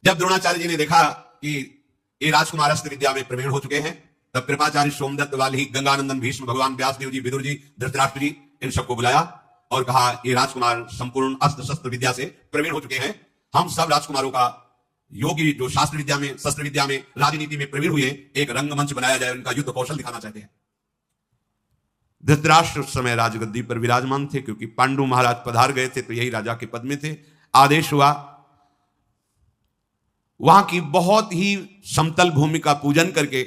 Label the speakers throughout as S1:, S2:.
S1: जब द्रोणाचार्य जी ने देखा कि ये राजकुमार अस्त्र विद्या में प्रवीण हो चुके हैं, तब कृपाचार्य सोमदत्त वाली, गंगानंदन, भीष्म, भगवान व्यासदेव जी, विदुर जी, धृतराष्ट्र जी, इन सबको बुलाया और कहा ये राजकुमार संपूर्ण अस्त्र शस्त्र विद्या से प्रवीण हो चुके हैं। हम सब राजकुमारों का योगी जो शास्त्र विद्या में, शस्त्र विद्या में, राजनीति में प्रवीण हुए, एक रंगमंच बनाया जाए, उनका युद्ध कौशल दिखाना चाहते हैं। धृतराष्ट्र उस समय राजगद्दी पर विराजमान थे, क्योंकि पांडु महाराज पधार गए थे तो यही राजा के पद में थे। आदेश हुआ, वहां की बहुत ही समतल भूमि का पूजन करके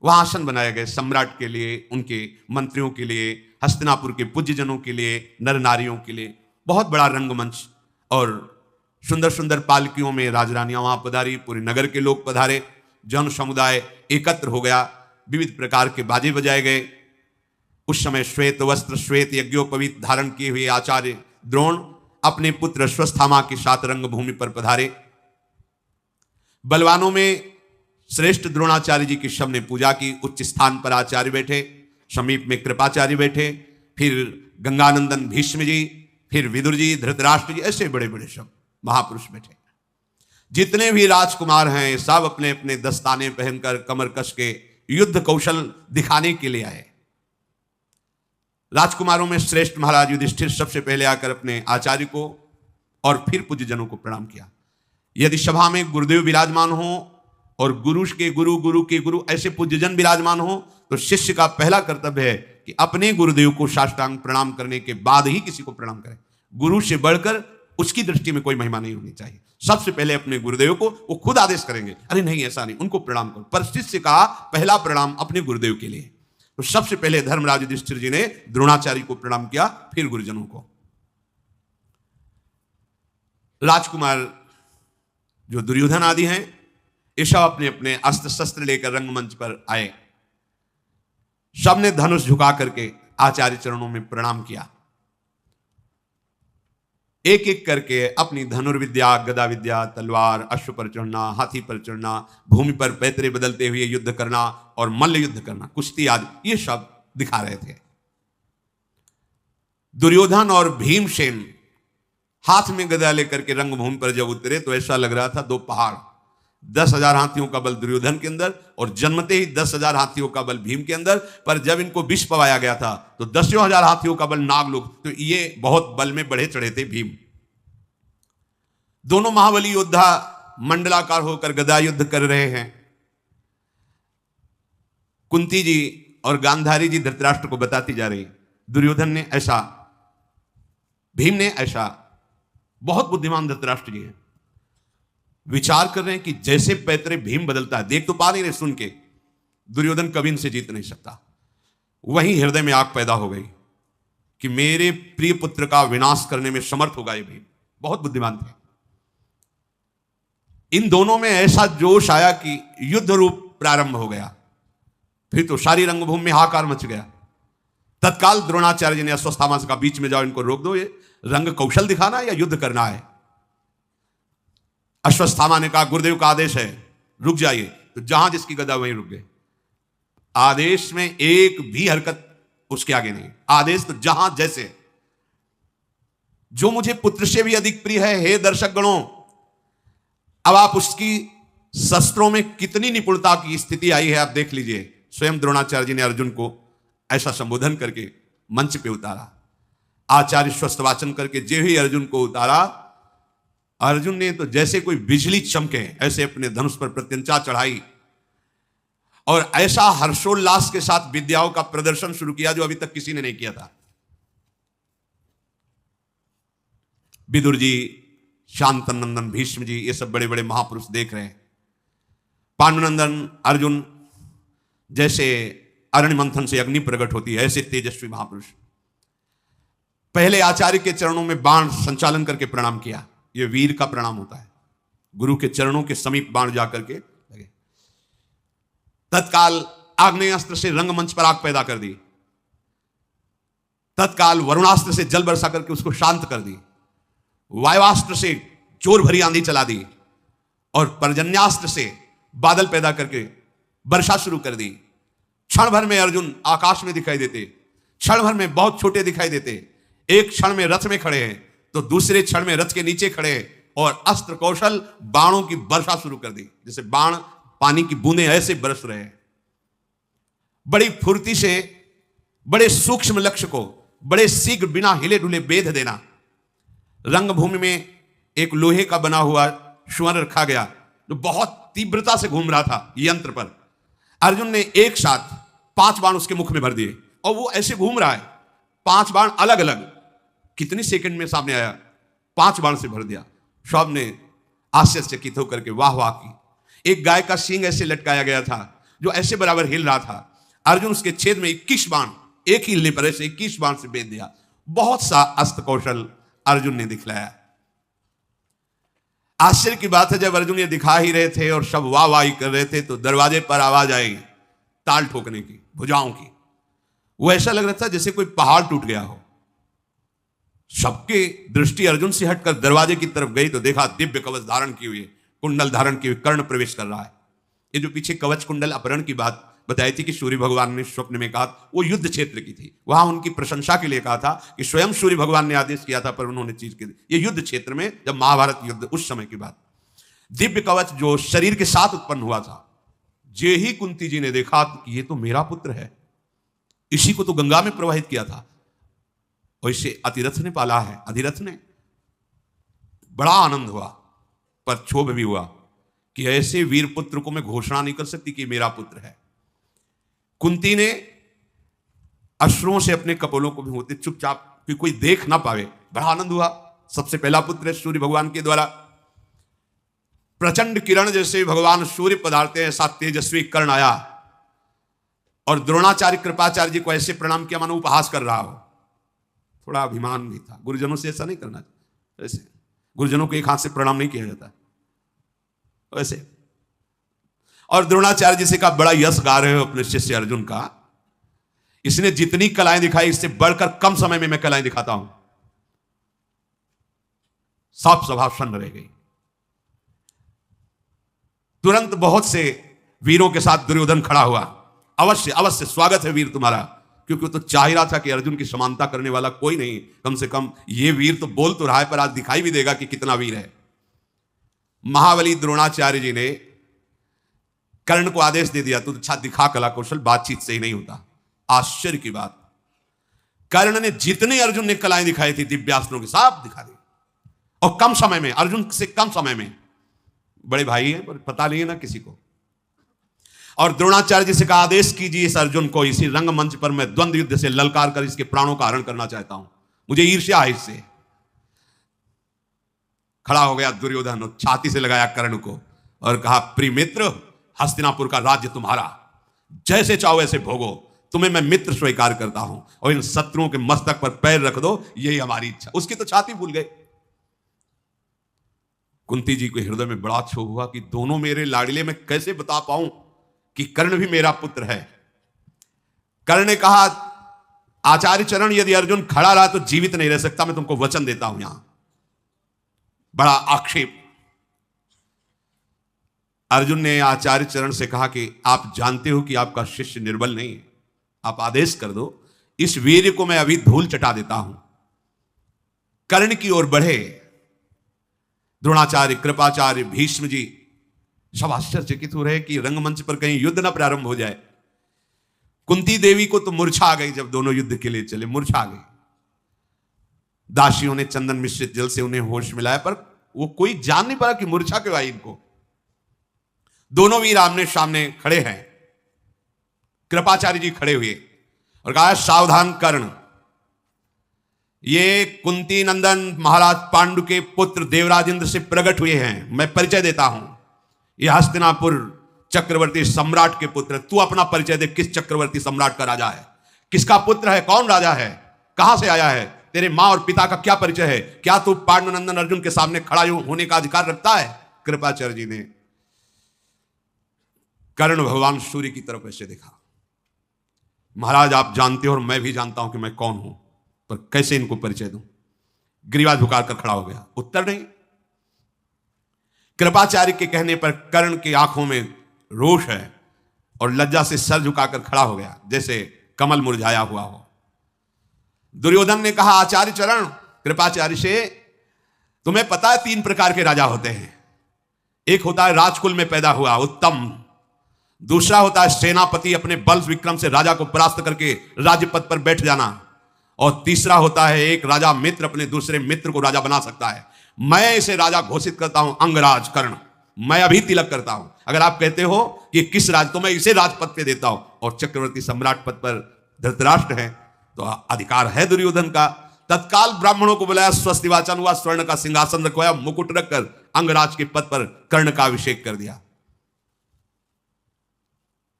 S1: वहां आसन बनाए गए, सम्राट के लिए, उनके मंत्रियों के लिए, हस्तिनापुर के पूज्यजनों के लिए, नर नारियों के लिए बहुत बड़ा रंगमंच, और सुंदर सुंदर पालकियों में राजरानियां वहां पधारी, पूरे नगर के लोग पधारे, जन समुदाय एकत्र हो गया, विविध प्रकार के बाजे बजाए गए। उस समय श्वेत वस्त्र, श्वेत यज्ञोपवीत धारण किए हुए आचार्य द्रोण अपने पुत्र अश्वत्थामा के साथ रंगभूमि पर पधारे। बलवानों में श्रेष्ठ द्रोणाचार्य जी की सबने पूजा की। उच्च स्थान पर आचार्य बैठे, समीप में कृपाचार्य बैठे, फिर गंगानंदन भीष्म जी, फिर विदुर जी, धृतराष्ट्र जी, ऐसे बड़े बड़े सब महापुरुष बैठे। जितने भी राजकुमार हैं सब अपने अपने दस्ताने पहनकर कमर कस के युद्ध कौशल दिखाने के लिए आए। राजकुमारों में श्रेष्ठ महाराज युधिष्ठिर सबसे पहले आकर अपने आचार्य को और फिर पूज्यजनों को प्रणाम किया। यदि सभा में गुरुदेव विराजमान हो और गुरु के गुरु, गुरु के गुरु ऐसे पूज्यजन विराजमान हो, तो शिष्य का पहला कर्तव्य है कि अपने गुरुदेव को साष्टांग प्रणाम करने के बाद ही किसी को प्रणाम करें। गुरु से बढ़कर उसकी दृष्टि में कोई महिमा नहीं होनी चाहिए। सबसे पहले अपने गुरुदेव को, वो खुद आदेश करेंगे, अरे नहीं ऐसा नहीं, उनको प्रणाम करो। पर शिष्य का पहला प्रणाम अपने गुरुदेव के लिए। तो सबसे पहले धर्मराज युधिष्ठिर जी ने द्रोणाचार्य को प्रणाम किया, फिर गुरुजनों को। राजकुमार जो दुर्योधन आदि हैं, ये सब अपने अपने अस्त्र शस्त्र लेकर रंगमंच पर आए। सबने धनुष झुका करके आचार्य चरणों में प्रणाम किया। एक एक करके अपनी धनुर्विद्या, गदा विद्या, तलवार, अश्व पर चढ़ना, हाथी पर चढ़ना, भूमि पर पैतरे बदलते हुए युद्ध करना और मल्ल युद्ध करना, कुश्ती आदि, ये सब दिखा रहे थे। दुर्योधन और भीमसेन हाथ में गदा लेकर के रंगभूमि पर जब उतरे तो ऐसा लग रहा था दो पहाड़। 10,000 हाथियों का बल दुर्योधन के अंदर और जन्मते ही 10,000 हाथियों का बल भीम के अंदर। पर जब इनको विष पवाया गया था तो 10,000 हाथियों का बल नागलोक, तो ये बहुत बल में बढ़े चढ़े थे भीम। दोनों महाबली योद्धा मंडलाकार होकर गदा युद्ध कर रहे हैं। कुंती जी और गांधारी जी धृतराष्ट्र को बताती जा रही, दुर्योधन ने ऐसा, भीम ने ऐसा। बहुत बुद्धिमान धृतराष्ट्र जी हैं, विचार कर रहे हैं कि जैसे पैतरे भीम बदलता है, देख तो पा नहीं रहे, सुन के, दुर्योधन कभी इनसे जीत नहीं सकता। वहीं हृदय में आग पैदा हो गई कि मेरे प्रिय पुत्र का विनाश करने में समर्थ होगा ये भीम। बहुत बुद्धिमान थे। इन दोनों में ऐसा जोश आया कि युद्ध रूप प्रारंभ हो गया। फिर तो सारी रंगभूमि में हाहाकार मच गया। तत्काल द्रोणाचार्य जी ने अश्वत्थामा से कहा, बीच में जाओ, इनको रोक दो, ये रंग कौशल दिखाना है या युद्ध करना है। अश्वत्थामा ने कहा, गुरुदेव का आदेश है, रुक जाइए। तो जहां जिसकी गदा वहीं रुक गए। आदेश में एक भी हरकत उसके आगे नहीं। आदेश तो जहां जैसे। जो मुझे पुत्र से भी अधिक प्रिय है, हे दर्शक गणों, अब आप उसकी शस्त्रों में कितनी निपुणता की स्थिति आई है आप देख लीजिए। स्वयं द्रोणाचार्य जी ने अर्जुन को ऐसा संबोधन करके मंच पे उतारा। आचार्य स्वस्थवाचन करके जे ही अर्जुन को उतारा, अर्जुन ने तो जैसे कोई बिजली चमके ऐसे अपने धनुष पर प्रत्यंचा चढ़ाई और ऐसा हर्षोल्लास के साथ विद्याओं का प्रदर्शन शुरू किया जो अभी तक किसी ने नहीं किया था। विदुर जी, शांतनंदन, भीष्म जी, ये सब बड़े बड़े महापुरुष देख रहे हैं। पांडुनंदन अर्जुन जैसे अरण्य मंथन से अग्नि प्रकट होती है, ऐसे तेजस्वी महापुरुष। पहले आचार्य के चरणों में बाण संचालन करके प्रणाम किया। यह वीर का प्रणाम होता है। गुरु के चरणों के समीप बाण जाकर के लगे। तत्काल आग्नेयास्त्र से रंगमंच पर आग पैदा कर दी। तत्काल वरुणास्त्र से जल बरसा करके उसको शांत कर दी। वायुवास्त्र से जोर भरी आंधी चला दी और पर्जन्यास्त्र से बादल पैदा करके वर्षा शुरू कर दी। क्षण भर में अर्जुन आकाश में दिखाई देते, क्षण भर में बहुत छोटे दिखाई देते। एक क्षण में रथ में खड़े हैं तो दूसरे क्षण में रथ के नीचे खड़े हैं और अस्त्र कौशल बाणों की वर्षा शुरू कर दी, जैसे बाण पानी की बूंदें ऐसे बरस रहे हैं। बड़ी फुर्ती से बड़े सूक्ष्म लक्ष्य को बड़े शीघ्र बिना हिले डुले बेध देना। रंगभूमि में एक लोहे का बना हुआ स्वर्ण रखा गया जो बहुत तीव्रता से घूम रहा था यंत्र पर। अर्जुन ने एक साथ 5 बाण उसके मुख में भर दिए और वो ऐसे घूम रहा है। 5 बाण अलग अलग, कितनी सेकंड में सामने आया, 5 बाण से भर दिया। सब ने आश्चर्यचकित होकर के वाह वाह की। एक गाय का सींग ऐसे लटकाया गया था जो ऐसे बराबर हिल रहा था। अर्जुन उसके छेद में 21 बाण एक ही हिलने पर ऐसे 21 बाण से बेच दिया। बहुत सा अस्त्र कौशल अर्जुन ने दिखलाया। आश्चर्य की बात है, जब अर्जुन ये दिखा ही रहे थे और सब वाह वाही कर रहे थे तो दरवाजे पर आवाज आई ताल ठोकने की, भुजाओं की। वो ऐसा लग रहा था जैसे कोई पहाड़ टूट गया हो। सबकी दृष्टि अर्जुन से हटकर दरवाजे की तरफ गई तो देखा दिव्य कवच धारण की हुई, कुंडल धारण की हुई कर्ण प्रवेश कर रहा है। ये जो पीछे कवच कुंडल अपहरण की बात बताई थी कि सूर्य भगवान ने स्वप्न में कहा, वो युद्ध क्षेत्र की थी। वहां उनकी प्रशंसा के लिए कहा था कि स्वयं सूर्य भगवान ने आदेश किया था, पर उन्होंने चीज की। ये युद्ध क्षेत्र में जब महाभारत युद्ध उस समय की बात, दिव्य कवच जो शरीर के साथ उत्पन्न हुआ था, जे ही कुंती जी ने देखा कि ये तो मेरा पुत्र है, इसी को तो गंगा में प्रवाहित किया था, और इसे अतिरथ ने पाला है। अधिरथ ने बड़ा आनंद हुआ, पर क्षोभ भी हुआ कि ऐसे वीर पुत्र को मैं घोषणा नहीं कर सकती कि मेरा पुत्र है। कुंती ने अश्रुओं से अपने कपोलों को भी होते चुपचाप कि कोई देख ना पावे, बड़ा आनंद हुआ। सबसे पहला पुत्र है सूर्य भगवान के द्वारा। प्रचंड किरण जैसे भगवान सूर्य पधारते हैं, ऐसा तेजस्वी कर्ण आया और द्रोणाचार्य कृपाचार्य जी को ऐसे प्रणाम किया मानो उपहास कर रहा हो। थोड़ा अभिमान भी था। गुरुजनों से ऐसा नहीं करना चाहिए, ऐसे गुरुजनों को एक हाथ से प्रणाम नहीं किया जाता वैसे। और द्रोणाचार्य जी से कहा, बड़ा यश गा रहे हो अपने शिष्य अर्जुन का, इसने जितनी कलाएं दिखाई इससे बढ़कर कम समय में मैं कलाएं दिखाता हूं। सब सभा सन्न रह गई। तुरंत बहुत से वीरों के साथ दुर्योधन खड़ा हुआ। अवश्य अवश्य स्वागत है वीर तुम्हारा, क्योंकि वो तो चाह ही रहा था कि अर्जुन की समानता करने वाला कोई नहीं, कम से कम ये वीर तो बोल तो रहा है, पर आज दिखाई भी देगा कि कितना वीर है। महाबली द्रोणाचार्य जी ने कर्ण को आदेश दे दिया, तू अच्छा दिखा कला कौशल, बातचीत से ही नहीं होता। आश्चर्य की बात, कर्ण ने जितने अर्जुन ने कलाएं दिखाई थी दिव्यास्त्रों के सब दिखा दी, और कम समय में, अर्जुन से कम समय में। बड़े भाई हैं पर पता नहीं है ना किसी को। और द्रोणाचार्य जी से कहा, आदेश कीजिए इस अर्जुन को, इसी रंगमंच पर मैं द्वंद्व युद्ध से ललकार कर इसके प्राणों का हरण करना चाहता हूं, मुझे ईर्ष्या है इससे। खड़ा हो गया दुर्योधन और छाती से लगाया कर्ण को और कहा, प्रिय मित्र, हस्तिनापुर का राज्य तुम्हारा, जैसे चाहो ऐसे भोगो, तुम्हें मैं मित्र स्वीकार करता हूं, और इन शत्रुओं के मस्तक पर पैर रख दो, यही हमारी इच्छा। उसकी तो छाती भूल गए। कुंती जी के हृदय में बड़ा क्षोभ हुआ कि दोनों मेरे लाडले, मैं कैसे बता पाऊं कि कर्ण भी मेरा पुत्र है। कर्ण ने कहा, आचार्य चरण, यदि अर्जुन खड़ा रहा तो जीवित नहीं रह सकता, मैं तुमको वचन देता हूं। यहां बड़ा आक्षेप। अर्जुन ने आचार्य चरण से कहा कि आप जानते हो कि आपका शिष्य निर्बल नहीं है, आप आदेश कर दो, इस वीर को मैं अभी धूल चटा देता हूं। कर्ण की ओर बढ़े द्रोणाचार्य, कृपाचार्य, भीष्म जी, सब आश्चर्यचकित हो रहे कि रंगमंच पर कहीं युद्ध ना प्रारंभ हो जाए। कुंती देवी को तो मूर्छा आ गई जब दोनों युद्ध के लिए चले, मूर्छा आ गई। दासियों ने चंदन मिश्रित जल से उन्हें होश मिलाया, पर वो कोई जान नहीं पाया कि मूर्छा क्यों आई इनको। दोनों वीर आमने सामने खड़े हैं। कृपाचार्य जी खड़े हुए और कहा, सावधान कर्ण, ये कुंती नंदन महाराज पांडु के पुत्र देवराज इंद्र से प्रकट हुए हैं। मैं परिचय देता हूं, ये हस्तिनापुर चक्रवर्ती सम्राट के पुत्र। तू अपना परिचय दे, किस चक्रवर्ती सम्राट का राजा है, किसका पुत्र है, कौन राजा है, कहां से आया है, तेरे मां और पिता का क्या परिचय है, क्या तू पांडु नंदन अर्जुन के सामने खड़ा होने का अधिकार रखता है। कृपाचार्य जी ने कर्ण भगवान सूर्य की तरफ ऐसे देखा, महाराज आप जानते हो और मैं भी जानता हूं कि मैं कौन हूं, पर कैसे इनको परिचय दूं। ग्रीवा झुकाकर खड़ा हो गया, उत्तर नहीं। कृपाचार्य के कहने पर कर्ण की आंखों में रोष है और लज्जा से सर झुकाकर खड़ा हो गया, जैसे कमल मुरझाया हुआ हो। दुर्योधन ने कहा, आचार्य चरण, कृपाचार्य से तुम्हें पता है 3 प्रकार के राजा होते हैं। एक होता है राजकुल में पैदा हुआ उत्तम, दूसरा होता है सेनापति, अपने बल विक्रम से राजा को परास्त करके राज्य पद पर बैठ जाना, और तीसरा होता है एक राजा मित्र अपने दूसरे मित्र को राजा बना सकता है। मैं इसे राजा घोषित करता हूं, अंगराज कर्ण। मैं अभी तिलक करता हूं। अगर आप कहते हो कि किस राज, तो मैं इसे राजपद पे देता हूं, और चक्रवर्ती सम्राट पद पर धृतराष्ट्र है, तो अधिकार है दुर्योधन का। तत्काल ब्राह्मणों को बुलाया, स्वस्ति वाचन हुआ, स्वर्ण का सिंहासन रखवाया, मुकुट रखकर अंगराज के पद पर कर्ण का अभिषेक कर दिया।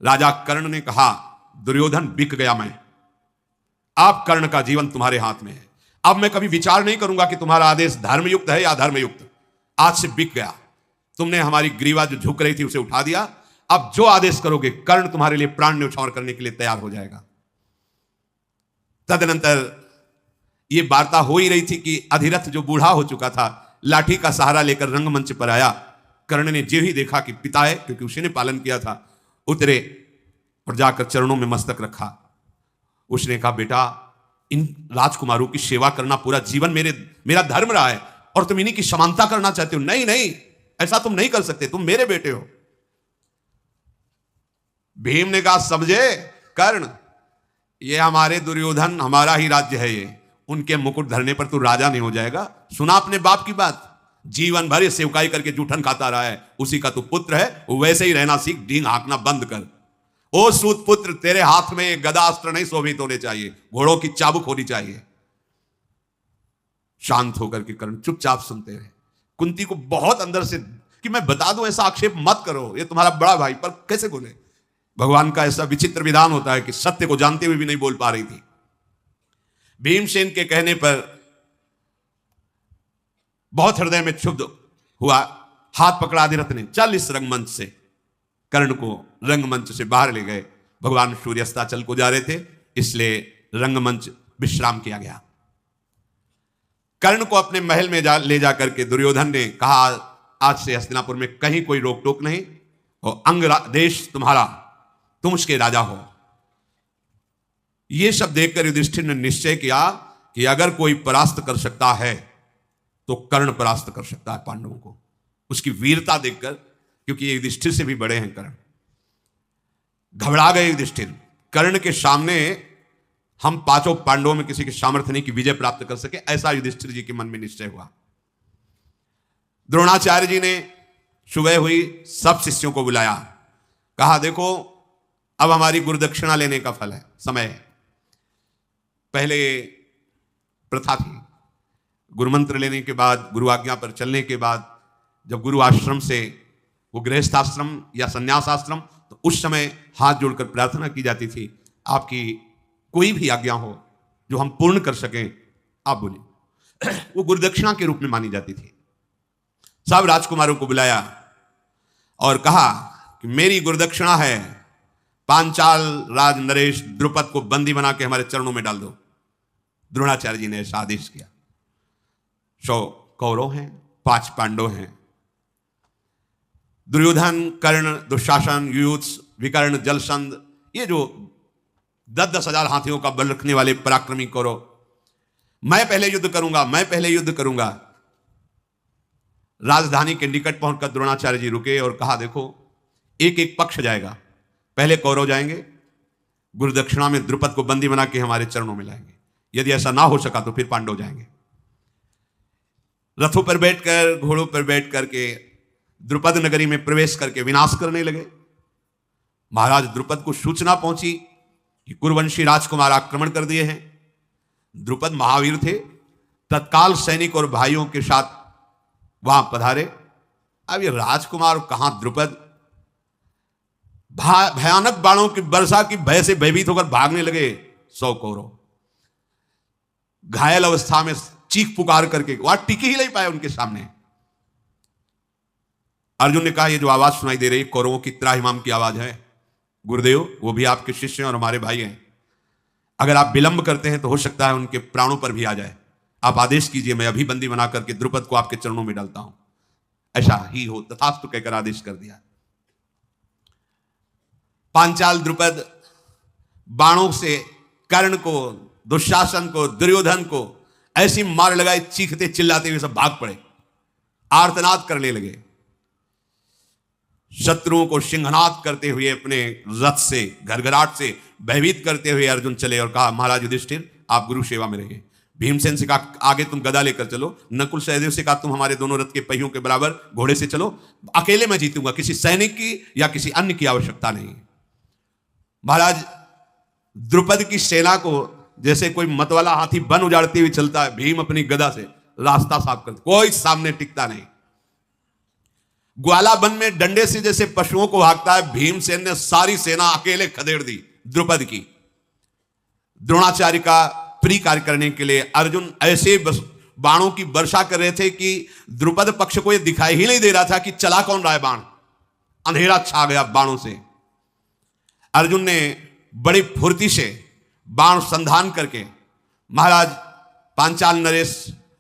S1: राजा कर्ण ने कहा, दुर्योधन बिक गया मैं, आप कर्ण का जीवन तुम्हारे हाथ में है। अब मैं कभी विचार नहीं करूंगा कि तुम्हारा आदेश धर्मयुक्त है या अधर्मयुक्त। आज से बिक गया। तुमने हमारी ग्रीवा जो झुक रही थी उसे उठा दिया। अब जो आदेश करोगे, कर्ण तुम्हारे लिए प्राण न्यौछावर करने के लिए तैयार हो जाएगा। तदनंतर यह वार्ता हो ही रही थी कि अधिरथ जो बूढ़ा हो चुका था, लाठी का सहारा लेकर रंगमंच पर आया। कर्ण ने जो ही देखा कि पिता है, क्योंकि उसी ने पालन किया था, उतरे और जाकर चरणों में मस्तक रखा। उसने कहा, बेटा, इन राजकुमारों की सेवा करना पूरा जीवन मेरा धर्म रहा है, और तुम इन्हीं की समानता करना चाहते हो। नहीं नहीं, ऐसा तुम नहीं कर सकते, तुम मेरे बेटे हो। भीम ने कहा, समझे कर्ण, ये हमारे दुर्योधन, हमारा ही राज्य है ये, उनके मुकुट धरने पर तू राजा नहीं हो जाएगा। सुना अपने बाप की बात, जीवन भर ये सेवकाई करके जूठन खाता रहा है, उसी का तू पुत्र है, वैसे ही रहना सीख, ढींग हाँकना बंद कर। ओ सूत पुत्र, तेरे हाथ में गदास्त्र नहीं शोभित होने चाहिए, घोड़ों की चाबुक होनी चाहिए। शांत होकर के कर्ण चुपचाप सुनते रहे। कुंती को बहुत अंदर से कि मैं बता दूं, ऐसा आक्षेप मत करो, ये तुम्हारा बड़ा भाई, पर कैसे बोले। भगवान का ऐसा विचित्र विधान होता है कि सत्य को जानते हुए भी नहीं बोल पा रही थी। भीमसेन के कहने पर बहुत हृदय में क्षुब्ध हुआ, हाथ पकड़ा अधिरथ ने, चल इस रंगमंच से। कर्ण को रंगमंच से बाहर ले गए। भगवान सूर्यास्ताचल को जा रहे थे, इसलिए रंगमंच विश्राम किया गया। कर्ण को अपने महल में ले जाकर के दुर्योधन ने कहा, आज से हस्तिनापुर में कहीं कोई रोक टोक नहीं, और अंग देश तुम्हारा, तुम उसके राजा हो। यह सब देखकर युधिष्ठिर ने निश्चय किया कि अगर कोई परास्त कर सकता है तो कर्ण परास्त कर सकता है पांडवों को। उसकी वीरता देखकर, क्योंकि ये युधिष्ठिर से भी बड़े हैं कर्ण। घबरा गए युधिष्ठिर, कर्ण के सामने हम 5 पांडवों में किसी के सामर्थ्य नहीं कि विजय प्राप्त कर सके, ऐसा युधिष्ठिर जी के मन में निश्चय हुआ। द्रोणाचार्य जी ने सुबह हुई, सब शिष्यों को बुलाया, कहा, देखो अब हमारी गुरुदक्षिणा लेने का फल है, समय है। पहले प्रथा थी, गुरुमंत्र लेने के बाद, गुरु आज्ञा पर चलने के बाद, जब गुरु आश्रम से वो गृहस्थाश्रम या संन्यासाश्रम, तो उस समय हाथ जोड़कर प्रार्थना की जाती थी, आपकी कोई भी आज्ञा हो जो हम पूर्ण कर सकें, आप बोलिए। वो गुरुदक्षिणा के रूप में मानी जाती थी। सब राजकुमारों को बुलाया और कहा कि मेरी गुरुदक्षिणा है, पांचाल राज नरेश द्रुपद को बंदी बना के हमारे चरणों में डाल दो। द्रोणाचार्य जी ने ऐसा आदेश किया। 100 कौरव हैं, 5 पांडव हैं। दुर्योधन, कर्ण, दुशासन, युयुत्स, विकर्ण, जलसंध, ये जो 10-10 हजार हाथियों का बल रखने वाले पराक्रमी कौरव, मैं पहले युद्ध करूंगा, मैं पहले युद्ध करूंगा। राजधानी के निकट पहुंचकर द्रोणाचार्य जी रुके और कहा, देखो एक एक पक्ष जाएगा, पहले कौरव जाएंगे, गुरुदक्षिणा में द्रुपद को बंदी बना के हमारे चरणों में लाएंगे। यदि ऐसा ना हो सका तो फिर पांडव जाएंगे। रथों पर बैठकर, घोड़ों पर बैठ करके द्रुपद नगरी में प्रवेश करके विनाश करने लगे। महाराज द्रुपद को सूचना पहुंची कि कुरुवंशी राजकुमार आक्रमण कर दिए हैं। द्रुपद महावीर थे, तत्काल सैनिक और भाइयों के साथ वहां पधारे। अब ये राजकुमार कहां द्रुपद, भयानक बाणों की वर्षा की भय से भयभीत होकर भागने लगे 100 कौरव। घायल अवस्था में चीख पुकार करके वहां टिकी ही नहीं पाए उनके सामने। अर्जुन ने कहा, ये जो आवाज सुनाई दे रही है कौरवों की त्राहिमाम की आवाज है। गुरुदेव, वो भी आपके शिष्य हैं और हमारे भाई हैं, अगर आप विलंब करते हैं तो हो सकता है उनके प्राणों पर भी आ जाए। आप आदेश कीजिए, मैं अभी बंदी बना करके द्रुपद को आपके चरणों में डालता हूं। ऐसा ही हो, तथास्तु कहकर आदेश कर दिया। पांचाल द्रुपद बाणों से कर्ण को, दुशासन को, दुर्योधन को ऐसी मार लगाए, चीखते चिल्लाते हुए सब भाग पड़े। आर्तनाद करने लगे। शत्रुओं को सिंहनाद करते हुए अपने रथ से, घरघराट से भयभीत करते हुए अर्जुन चले और कहा, महाराज युधिष्ठिर आप गुरु सेवा में रहिए। भीमसेन से कहा, आगे तुम गदा लेकर चलो। नकुल सहदेव से कहा, तुम हमारे दोनों रथ के पहियों के बराबर घोड़े से चलो, अकेले मैं जीतूंगा, किसी सैनिक की या किसी अन्य की आवश्यकता नहीं। महाराज द्रुपद की सेना को जैसे कोई मतवाला हाथी वन उजाड़ते हुए चलता है, भीम अपनी गदा से रास्ता साफ करते, कोई सामने टिकता नहीं। ग्वाला वन में डंडे से जैसे पशुओं को भागता है, भीमसेन ने सारी सेना अकेले खदेड़ दी द्रुपद की। द्रोणाचार्य का प्री कार्य करने के लिए अर्जुन ऐसे बाणों की वर्षा कर रहे थे कि द्रुपद पक्ष को यह दिखाई ही नहीं दे रहा था कि चला कौन रहा है बाण। अंधेरा छा गया बाणों से। अर्जुन ने बड़ी फुर्ती से बाण संधान करके महाराज पांचाल नरेश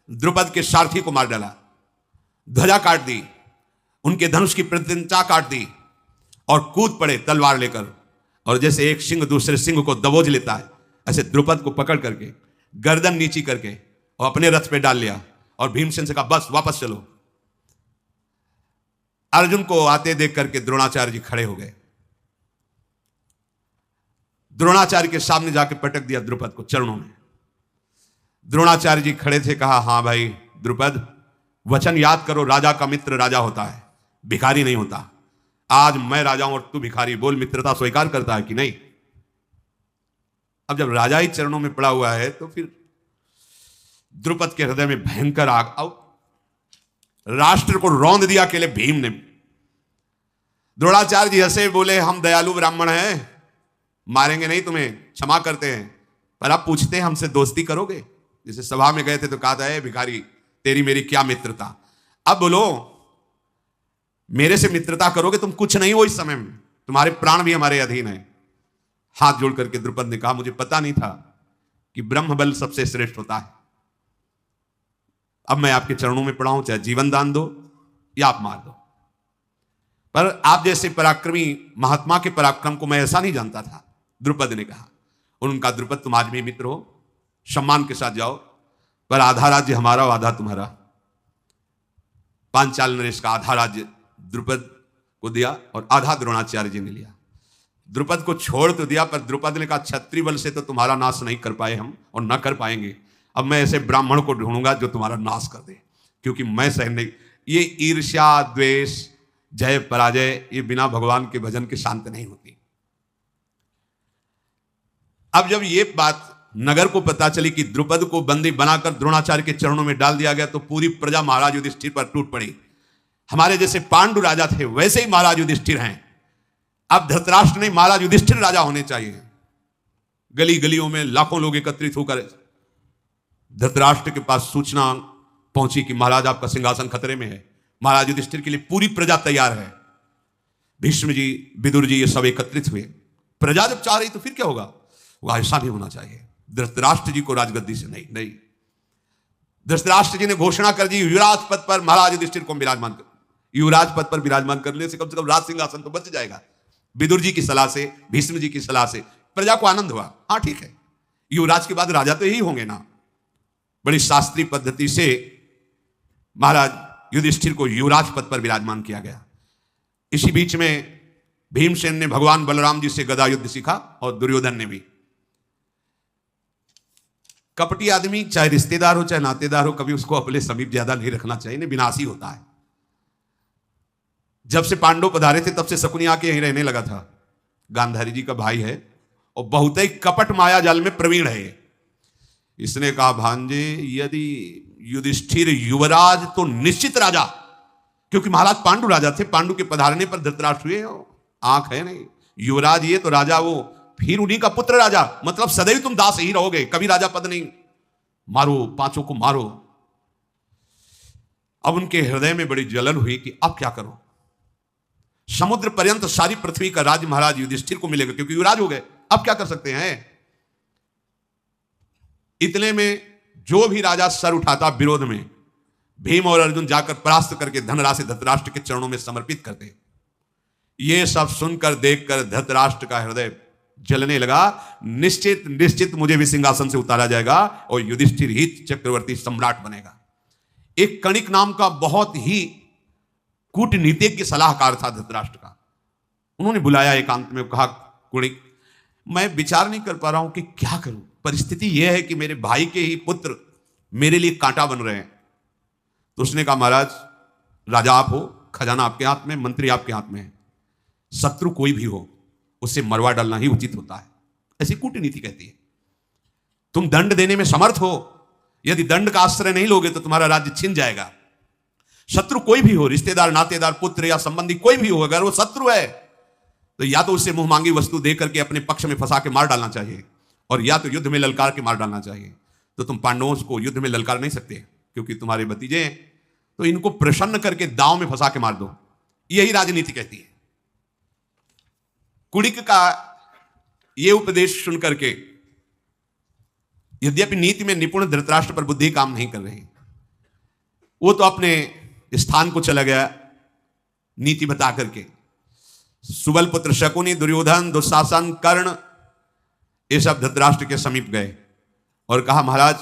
S1: द्रुपद के सारथी को मार डाला, ध्वजा काट दी, उनके धनुष की प्रतिष्ठा काट दी और कूद पड़े तलवार लेकर। और जैसे एक सिंह दूसरे सिंह को दबोच लेता है, ऐसे द्रुपद को पकड़ करके गर्दन नीची करके और अपने रथ पे डाल लिया और भीमसेन से कहा, बस वापस चलो। अर्जुन को आते देख करके द्रोणाचार्य जी खड़े हो गए। द्रोणाचार्य के सामने जाके पटक दिया द्रुपद को चरणों में। द्रोणाचार्य जी खड़े थे, कहा, हां भाई द्रुपद, वचन याद करो, राजा का मित्र राजा होता है, भिखारी नहीं होता। आज मैं राजा हूं और तू भिखारी, बोल मित्रता स्वीकार करता है कि नहीं? अब जब राजा ही चरणों में पड़ा हुआ है तो फिर द्रुपद के हृदय में भयंकर आग आओ। राष्ट्र को रौंद दिया अकेले भीम ने। द्रोणाचार्य जी हंसे, बोले, हम दयालु ब्राह्मण हैं, मारेंगे नहीं तुम्हें, क्षमा करते हैं, पर आप पूछते हैं हमसे दोस्ती करोगे? जैसे सभा में गए थे तो कहा था, भिखारी तेरी मेरी क्या मित्रता, अब बोलो मेरे से मित्रता करोगे? तुम कुछ नहीं हो इस समय में, तुम्हारे प्राण भी हमारे अधीन है। हाथ जोड़ करके द्रुपद ने कहा, मुझे पता नहीं था कि ब्रह्म बल सबसे श्रेष्ठ होता है। अब मैं आपके चरणों में पड़ा हूं, चाहे जीवन दान दो या आप मार दो, पर आप जैसे पराक्रमी महात्मा के पराक्रम को मैं ऐसा नहीं जानता था। द्रुपद ने कहा। उनका, द्रुपद तुम आज भी मित्र हो, सम्मान के साथ जाओ, पर आधा राज्य हमारा और आधा तुम्हारा। पांचाल नरेश का आधा राज्य द्रुपद को दिया और आधा द्रोणाचार्य जी ने लिया। द्रुपद को छोड़ तो दिया, पर द्रुपद ने कहा, क्षत्रिय बल से तो तुम्हारा नाश नहीं कर पाए हम और न कर पाएंगे। अब मैं ऐसे ब्राह्मण को ढूंढूंगा जो तुम्हारा नाश कर दे, क्योंकि मैं सहन नहीं। ये ईर्ष्या, द्वेष, जय पराजय, ये बिना भगवान के भजन के शांत नहीं होती। अब जब ये बात नगर को पता चली कि द्रुपद को बंदी बनाकर द्रोणाचार्य के चरणों में डाल दिया गया, तो पूरी प्रजा महाराज युधिष्ठिर पर टूट पड़ी। हमारे जैसे पांडु राजा थे वैसे ही महाराज युधिष्ठिर हैं। अब धृतराष्ट्र ने महाराज युधिष्ठिर राजा होने चाहिए। गली गलियों में लाखों लोग एकत्रित होकर धृतराष्ट्र के पास सूचना पहुंची कि महाराज आपका सिंहासन खतरे में है। महाराज युधिष्ठिर के लिए पूरी प्रजा तैयार है। भीष्म जी, विदुर जी, ये सब एकत्रित हुए। प्रजा जब चाह रही तो फिर क्या होगा? वह ऐसा नहीं होना चाहिए। धृतराष्ट्र जी को राजगद्दी से नहीं। धृतराष्ट्र जी ने घोषणा कर दी, युवराज पद पर महाराज युधिष्ठिर को विराजमान कर। युवराज पद पर विराजमान करने से कम राज सिंहासन तो बच जाएगा। विदुर जी की सलाह से, भीष्म जी की सलाह से प्रजा को आनंद हुआ। हाँ ठीक है, युवराज के बाद राजा तो यही होंगे ना। बड़ी शास्त्रीय पद्धति से महाराज युधिष्ठिर को युवराज पद पर विराजमान किया गया। इसी बीच में भीमसेन ने भगवान बलराम जी से गदा युद्ध सीखा और दुर्योधन ने भी। कपटी आदमी, चाहे रिश्तेदार हो चाहे नातेदार हो, कभी उसको अपने समीप ज्यादा नहीं रखना चाहिए, नहीं विनाशी होता है। जब से पांडव पधारे थे तब से शकुनी आके यहीं रहने लगा था। गांधारी जी का भाई है और बहुत ही कपट माया जाल में प्रवीण है। इसने कहा, भांजे यदि युधिष्ठिर युवराज तो निश्चित राजा, क्योंकि महाराज पांडु राजा थे। पांडु के पधारने पर धृतराष्ट्र हुए, आंख है नहीं। युवराज ये तो राजा वो, फिर उन्हीं का पुत्र राजा, मतलब सदैव तुम दास ही रहोगे, कभी राजा पद नहीं। मारो, पांचों को मारो। अब उनके हृदय में बड़ी जलन हुई कि अब क्या करो। समुद्र पर्यंत सारी पृथ्वी का राज्य महाराज युधिष्ठिर को मिलेगा, क्योंकि युवराज हो गए। अब क्या कर सकते हैं? इतने में जो भी राजा सर उठाता विरोध में, भीम और अर्जुन जाकर परास्त करके धनराशि धृतराष्ट्र के चरणों में समर्पित करते। ये सब सुनकर देखकर धृतराष्ट्र का हृदय जलने लगा। निश्चित मुझे भी सिंहासन से उतारा जाएगा और युधिष्ठिर ही चक्रवर्ती सम्राट बनेगा। एक कणिक नाम का बहुत ही कूटनीतिज्ञ सलाहकार था धृतराष्ट्र का। उन्होंने बुलाया एकांत में, कहा कुणिक, मैं विचार नहीं कर पा रहा हूं कि क्या करूं। परिस्थिति यह है कि मेरे भाई के ही पुत्र मेरे लिए कांटा बन रहे हैं। तो उसने कहा, महाराज, राजा आप हो, खजाना आपके हाथ में, मंत्री आपके हाथ में है, शत्रु कोई भी हो उसे मरवा डालना ही उचित होता है। ऐसी कूटनीति कहती है। तुम दंड देने में समर्थ हो, यदि दंड का आश्रय नहीं लोगे तो तुम्हारा राज्य छिन जाएगा। शत्रु कोई भी हो, रिश्तेदार, नातेदार, पुत्र या संबंधी कोई भी हो, अगर वो शत्रु है तो या तो उसे मुंह मांगी वस्तु दे करके अपने पक्ष में फंसा के मार डालना चाहिए, और या तो युद्ध में ललकार के मार डालना चाहिए। तो तुम पांडवों को युद्ध में ललकार नहीं सकते क्योंकि तुम्हारे भतीजे हैं, तो इनको प्रसन्न करके दांव में फंसा के मार दो। यही राजनीति कहती है। कुणिक का यह उपदेश सुन करके यद्यपि नीति में निपुण धृतराष्ट्र पर बुद्धि काम नहीं कर रही, वो तो अपने स्थान को चला गया नीति बता करके। सुबल पुत्र शकुनी, दुर्योधन, दुशासन, कर्ण, ये सब धृतराष्ट्र के समीप गए और कहा, महाराज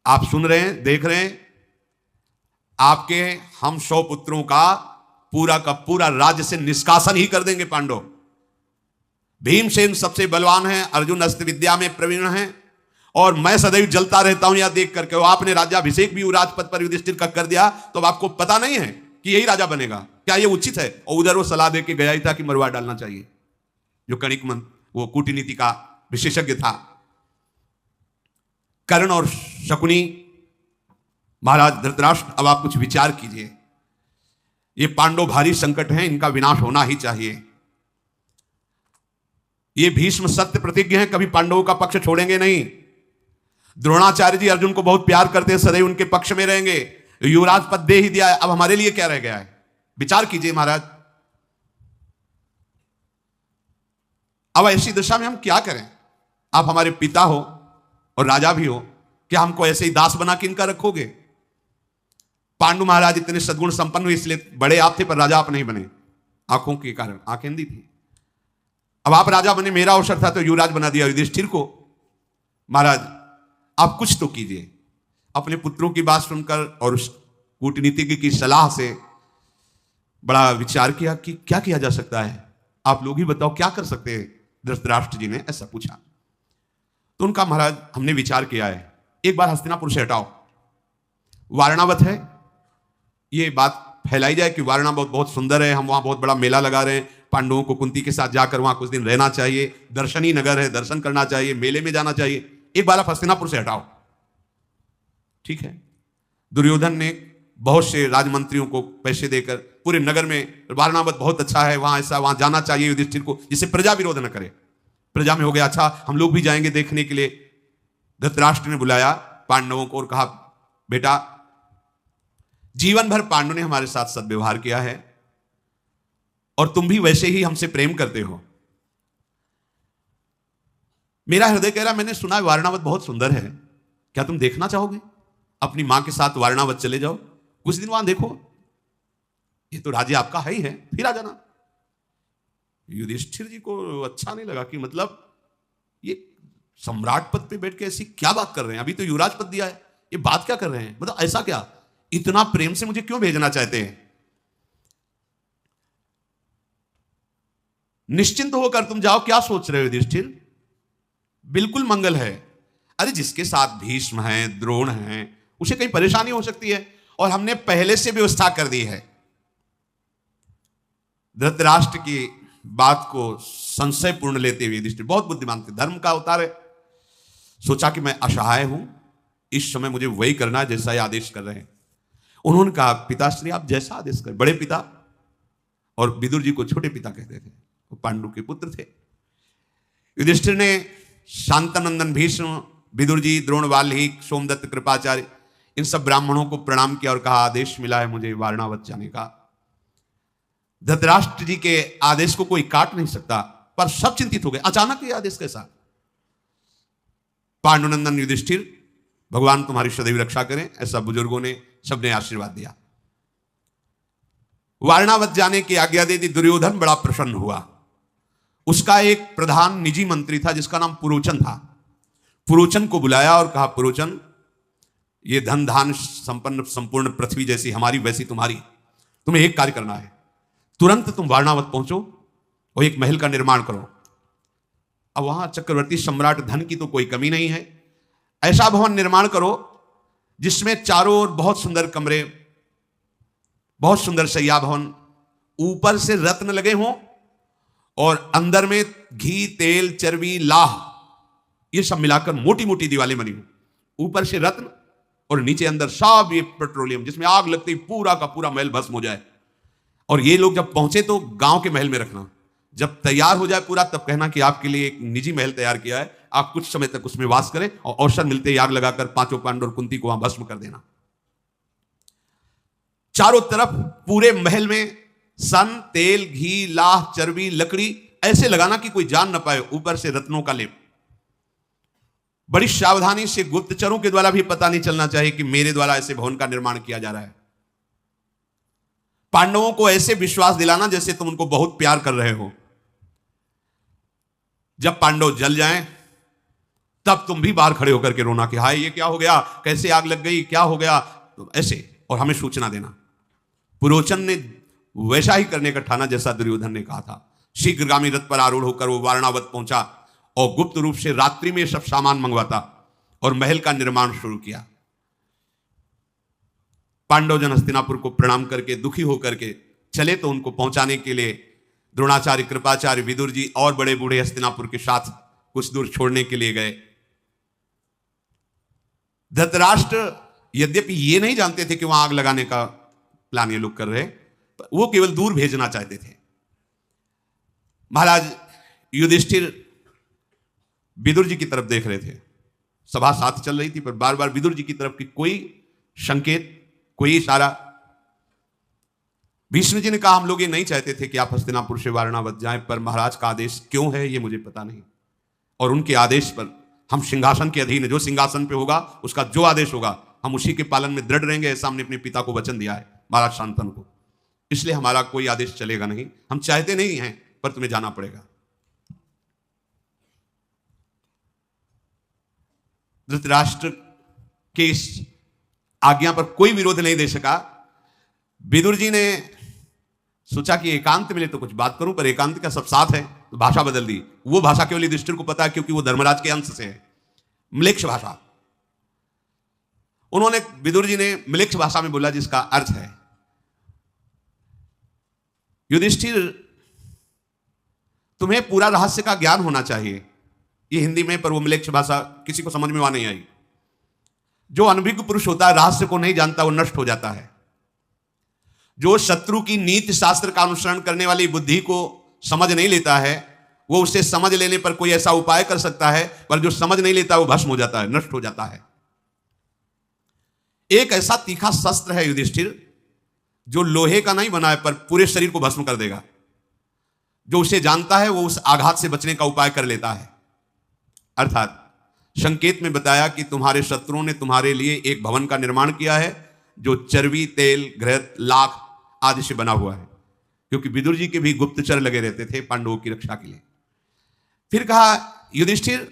S1: आप सुन रहे हैं, देख रहे हैं, आपके हम 100 पुत्रों का पूरा राज्य से निष्कासन ही कर देंगे पांडव। भीमसेन सबसे बलवान है, अर्जुन अस्त्र विद्या में प्रवीण है, और मैं सदैव जलता रहता हूं यह देख करके। आपने राज्याभिषेक भी राजपद पर युधिष्ठिर का कर दिया, तो अब आपको पता नहीं है कि यही राजा बनेगा, क्या यह उचित है? और उधर वो सलाह दे के गया ही था कि मरवा डालना चाहिए, जो कणिक वो कूटनीति का विशेषज्ञ था। कर्ण और शकुनी, महाराज धृतराष्ट्र, अब आप कुछ विचार कीजिए, ये पांडव भारी संकट हैं, इनका विनाश होना ही चाहिए। ये भीष्म सत्य प्रतिज्ञ हैं, कभी पांडवों का पक्ष छोड़ेंगे नहीं। द्रोणाचार्य जी अर्जुन को बहुत प्यार करते हैं, सदैव उनके पक्ष में रहेंगे। युवराज पद दे ही दिया है, अब हमारे लिए क्या रह गया है? विचार कीजिए महाराज। अब ऐसी दशा में हम क्या करें? आप हमारे पिता हो और राजा भी हो, क्या हमको ऐसे ही दास बना के इनका रखोगे? पांडु महाराज इतने सद्गुण संपन्न हुए, इसलिए बड़े आप थे पर राजा आप नहीं बने, आंखों के कारण, आंखें अंधी थी। अब आप राजा बने, मेरा अवसर था तो युवराज बना दिया युधिष्ठिर को। महाराज आप कुछ तो कीजिए। अपने पुत्रों की बात सुनकर और उस कूटनीतिज्ञ की सलाह से बड़ा विचार किया कि क्या किया जा सकता है, आप लोग ही बताओ क्या कर सकते हैं। धृतराष्ट्र जी ने ऐसा पूछा तो उनका, महाराज हमने विचार किया है, एक बार हस्तिनापुर से हटाओ, वारणावत है, ये बात फैलाई जाए कि वारणावत बहुत सुंदर है, हम वहां बहुत बड़ा मेला लगा रहे हैं, पांडवों को कुंती के साथ जाकर वहां कुछ दिन रहना चाहिए, दर्शनी नगर है, दर्शन करना चाहिए, मेले में जाना चाहिए, एक बार आप हस्तिनापुर से हटाओ। ठीक है। दुर्योधन ने बहुत से राजमंत्रियों को पैसे देकर पूरे नगर में, वारणावत बहुत अच्छा है, वहां ऐसा, वहां जाना चाहिए युधिष्ठिर को, जिससे प्रजा विरोध न करे। प्रजा में हो गया, अच्छा हम लोग भी जाएंगे देखने के लिए। धृतराष्ट्र ने बुलाया पांडवों को और कहा, बेटा जीवन भर पांडव ने हमारे साथ सद्व्यवहार किया है और तुम भी वैसे ही हमसे प्रेम करते हो। मेरा हृदय कह रहा, मैंने सुना है वारणावत बहुत सुंदर है, क्या तुम देखना चाहोगे? अपनी मां के साथ वारणावत चले जाओ, कुछ दिन वहां देखो, ये तो राज्य आपका है ही है, फिर आ जाना। युधिष्ठिर जी को अच्छा नहीं लगा कि मतलब ये सम्राट पद पे बैठ के ऐसी क्या बात कर रहे हैं, अभी तो युवराज पद दिया है, ये बात क्या कर रहे हैं, मतलब ऐसा क्या, इतना प्रेम से मुझे क्यों भेजना चाहते हैं? निश्चिंत होकर तुम जाओ, क्या सोच रहे हो युधिष्ठिर, बिल्कुल मंगल है। अरे जिसके साथ भीष्म हैं, द्रोण हैं, उसे कहीं परेशानी हो सकती है, और हमने पहले से व्यवस्था कर दी है। धृतराष्ट्र की बात को संशयपूर्ण लेते हुए युधिष्ठिर बहुत बुद्धिमान थे, धर्म का अवतार है, सोचा कि मैं असहाय हूं, इस समय मुझे वही करना है जैसा ये आदेश कर रहे हैं। उन्होंने कहा, पिताश्री आप जैसा आदेश करें। बड़े पिता, और विदुर जी को छोटे पिता कहते थे, वो पांडु के पुत्र थे। युधिष्ठिर ने शांतनंदन भीष्म, विदुर जी, द्रोण, वाल्मीकि, सोमदत्त, कृपाचार्य, इन सब ब्राह्मणों को प्रणाम किया और कहा, आदेश मिला है मुझे वारणावत जाने का। धृतराष्ट्र जी के आदेश को कोई काट नहीं सकता, पर सब चिंतित हो गए, अचानक ये आदेश कैसा? पांडुनंदन युधिष्ठिर, भगवान तुम्हारी सदैव रक्षा करें, ऐसा बुजुर्गों ने सबने आशीर्वाद दिया। वारणावत जाने की आज्ञा दे दी। दुर्योधन बड़ा प्रसन्न हुआ। उसका एक प्रधान निजी मंत्री था जिसका नाम पुरोचन था। पुरोचन को बुलाया और कहा, पुरोचन ये धन धान संपन्न संपूर्ण पृथ्वी जैसी हमारी वैसी तुम्हारी। तुम्हें एक कार्य करना है, तुरंत तुम वारणावत पहुंचो और एक महल का निर्माण करो। अब वहां चक्रवर्ती सम्राट धन की तो कोई कमी नहीं है। ऐसा भवन निर्माण करो जिसमें चारों ओर बहुत सुंदर कमरे, बहुत सुंदर शैया भवन, ऊपर से रत्न लगे हों और अंदर में घी, तेल, चर्बी, लाह, ये सब मिलाकर मोटी मोटी दीवारें बनी हो। ऊपर से रत्न और नीचे अंदर सब ये पेट्रोलियम, जिसमें आग लगती पूरा का पूरा महल भस्म हो जाए। और ये लोग जब पहुंचे तो गांव के महल में रखना। जब तैयार हो जाए पूरा तब कहना कि आपके लिए एक निजी महल तैयार किया है, आप कुछ समय तक उसमें वास करें और अवसर मिलते ही आग लगाकर पांचों पांडव और कुंती को वहां भस्म कर देना। चारों तरफ पूरे महल में सन, तेल, घी, लाह, चर्बी, लकड़ी ऐसे लगाना कि कोई जान ना पाए। ऊपर से रत्नों का लेप। बड़ी सावधानी से गुप्तचरों के द्वारा भी पता नहीं चलना चाहिए कि मेरे द्वारा ऐसे भवन का निर्माण किया जा रहा है। पांडवों को ऐसे विश्वास दिलाना जैसे तुम उनको बहुत प्यार कर रहे हो। जब पांडव जल जाएं तब तुम भी बाहर खड़े होकर के रोना कि हाय ये क्या हो गया, कैसे आग लग गई, क्या हो गया, तो ऐसे, और हमें सूचना देना। पुरोचन ने वैसा ही करने का ठाना जैसा दुर्योधन ने कहा था। शीघ्रगामी रथ पर आरूढ़ होकर वो वारणावत पहुंचा और गुप्त रूप से रात्रि में सब सामान मंगवाता और महल का निर्माण शुरू किया। पांडव जन हस्तिनापुर को प्रणाम करके दुखी होकर के चले तो उनको पहुंचाने के लिए द्रोणाचार्य, कृपाचार्य, विदुर जी और बड़े बूढ़े हस्तिनापुर के साथ कुछ दूर छोड़ने के लिए गए। धृतराष्ट्र यद्यपि ये नहीं जानते थे कि वहां आग लगाने का प्लान ये लोग कर रहे, वो केवल दूर भेजना चाहते थे। महाराज युधिष्ठिर विदुर जी की तरफ देख रहे थे। सभा साथ चल रही थी पर बार बार विदुर जी की तरफ की कोई संकेत, कोई इशारा। भीष्म जी ने कहा हम लोग ये नहीं चाहते थे कि आप हस्तिनापुर से वारणावत जाएं, पर महाराज का आदेश क्यों है ये मुझे पता नहीं, और उनके आदेश पर हम सिंहासन के अधीन है। जो सिंहासन पे होगा उसका जो आदेश होगा हम उसी के पालन में दृढ़ रहेंगे, ऐसा हमने अपने पिता को वचन दिया है, महाराज शांतनु को। इसलिए हमारा कोई आदेश चलेगा नहीं। हम चाहते नहीं हैं पर तुम्हें जाना पड़ेगा। धृतराष्ट्र के इस आज्ञा पर कोई विरोध नहीं दे सका। विदुर जी ने सोचा कि एकांत मिले तो कुछ बात करूं, पर एकांत का सब साथ है तो भाषा बदल दी। वो भाषा केवल युधिष्ठिर को पता है क्योंकि वो धर्मराज के अंश से है, म्लेच्छ भाषा। उन्होंने, विदुर जी ने म्लेच्छ भाषा में बोला जिसका अर्थ है, युधिष्ठिर तुम्हें पूरा रहस्य का ज्ञान होना चाहिए। ये हिंदी में, पर वो म्लेच्छ भाषा किसी को समझ में वहां नहीं आई। जो अनभिज्ञ पुरुष होता है रहस्य को नहीं जानता, वो नष्ट हो जाता है। जो शत्रु की नीति शास्त्र का अनुसरण करने वाली बुद्धि को समझ नहीं लेता है, वो उसे समझ लेने पर कोई ऐसा उपाय कर सकता है, पर जो समझ नहीं लेता वो भस्म हो जाता है, नष्ट हो जाता है। एक ऐसा तीखा शस्त्र है युधिष्ठिर जो लोहे का नहीं बना है पर पूरे शरीर को भस्म कर देगा। जो उसे जानता है वो उस आघात से बचने का उपाय कर लेता है। अर्थात संकेत में बताया कि तुम्हारे शत्रुओं ने तुम्हारे लिए एक भवन का निर्माण किया है जो चर्बी, तेल, घृत, लाख आदि से बना हुआ है, क्योंकि विदुर जी के भी गुप्तचर लगे रहते थे पांडवों की रक्षा के लिए। फिर कहा युधिष्ठिर,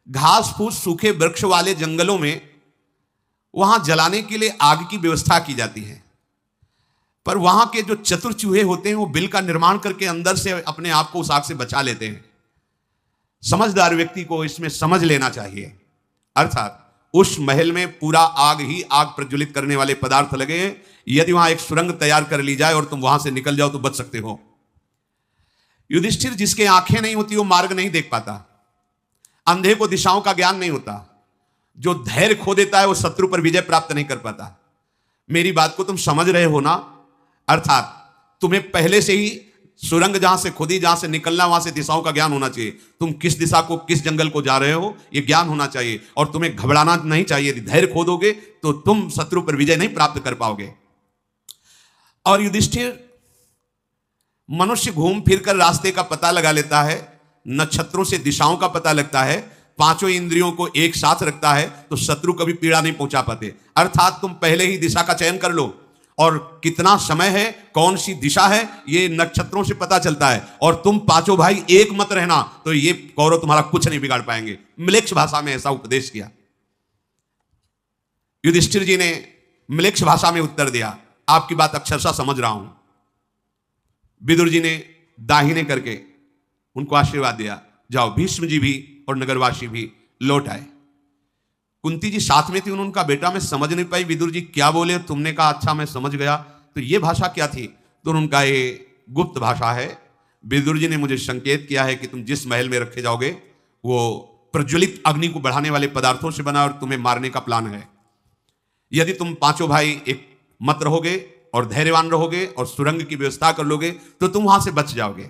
S1: घास फूस सूखे वृक्ष वाले जंगलों में वहां जलाने के लिए आग की व्यवस्था की जाती है, पर वहां के जो चतुर चूहे होते हैं वो बिल का निर्माण करके अंदर से अपने आप को उस आग से बचा लेते हैं। समझदार व्यक्ति को इसमें समझ लेना चाहिए। अर्थात उस महल में पूरा आग ही आग प्रज्वलित करने वाले पदार्थ लगे हैं। यदि वहां एक सुरंग तैयार कर ली जाए और तुम वहां से निकल जाओ तो बच सकते हो। युधिष्ठिर जिसके आंखें नहीं होती वो मार्ग नहीं देख पाता, अंधे को दिशाओं का ज्ञान नहीं होता, जो धैर्य खो देता है वो शत्रु पर विजय प्राप्त नहीं कर पाता। मेरी बात को तुम समझ रहे हो ना? अर्थात तुम्हें पहले से ही सुरंग जहां से खुदी, जहां से निकलना, वहां से दिशाओं का ज्ञान होना चाहिए। तुम किस दिशा को, किस जंगल को जा रहे हो ये ज्ञान होना चाहिए, और तुम्हें घबराना नहीं चाहिए। यदि धैर्य खो दोगे तो तुम शत्रु पर विजय नहीं प्राप्त कर पाओगे। और युधिष्ठिर, मनुष्य घूम फिरकर रास्ते का पता लगा लेता है, नक्षत्रों से दिशाओं का पता लगता है, पांचों इंद्रियों को एक साथ रखता है, तो शत्रु कभी पीड़ा नहीं पहुंचा पाते। अर्थात तुम पहले ही दिशा का चयन कर लो, और कितना समय है, कौन सी दिशा है, ये नक्षत्रों से पता चलता है। और तुम पांचों भाई एक मत रहना, तो ये कौरव तुम्हारा कुछ नहीं बिगाड़ पाएंगे। म्लेच्छ भाषा में ऐसा उपदेश किया। युधिष्ठिर जी ने म्लेच्छ भाषा में उत्तर दिया, आपकी बात अक्षरशः समझ रहा हूं। विदुर जी ने दाहिने करके उनको आशीर्वाद दिया, जाओ। भीष्म जी भी और नगरवासी भी लौट आए। कुंती जी साथ में थी, उनका बेटा मैं समझ नहीं पाई विदुर जी क्या बोले, तुमने कहा अच्छा मैं समझ गया, तो ये भाषा क्या थी? तो उनका ये गुप्त भाषा है। विदुर जी ने मुझे संकेत किया है कि तुम जिस महल में रखे जाओगे वो प्रज्वलित अग्नि को बढ़ाने वाले पदार्थों से बना और तुम्हें मारने का प्लान है। यदि तुम पांचों भाई एक मत रहोगे और धैर्यवान रहोगे और सुरंग की व्यवस्था कर लोगे तो तुम वहां से बच जाओगे।